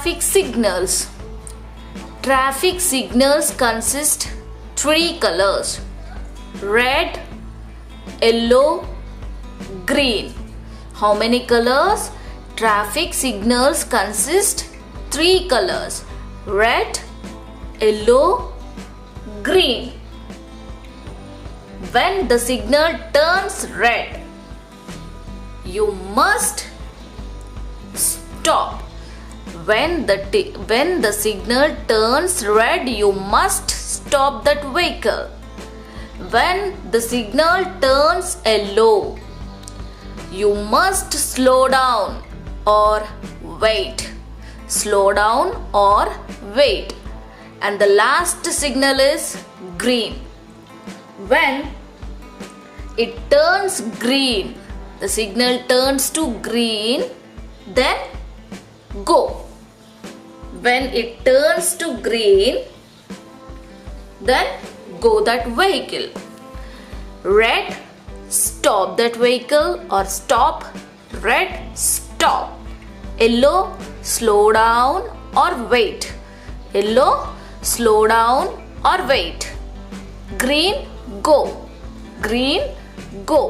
Traffic signals. Traffic signals consist 3 colors: red, yellow, green. How many colors? Traffic signals consist 3 colors: red, yellow, green. When the signal turns red, you must stop. When the signal turns red, you must stop that vehicle. When the signal turns yellow, you must slow down or wait. Slow down or wait. And the last signal is green. When it turns green, the signal turns to green, then go. When it turns to green, then go that vehicle. Red, stop that vehicle or stop. Red, stop. Yellow, slow down or wait. Yellow, slow down or wait. Green, go. Green, go.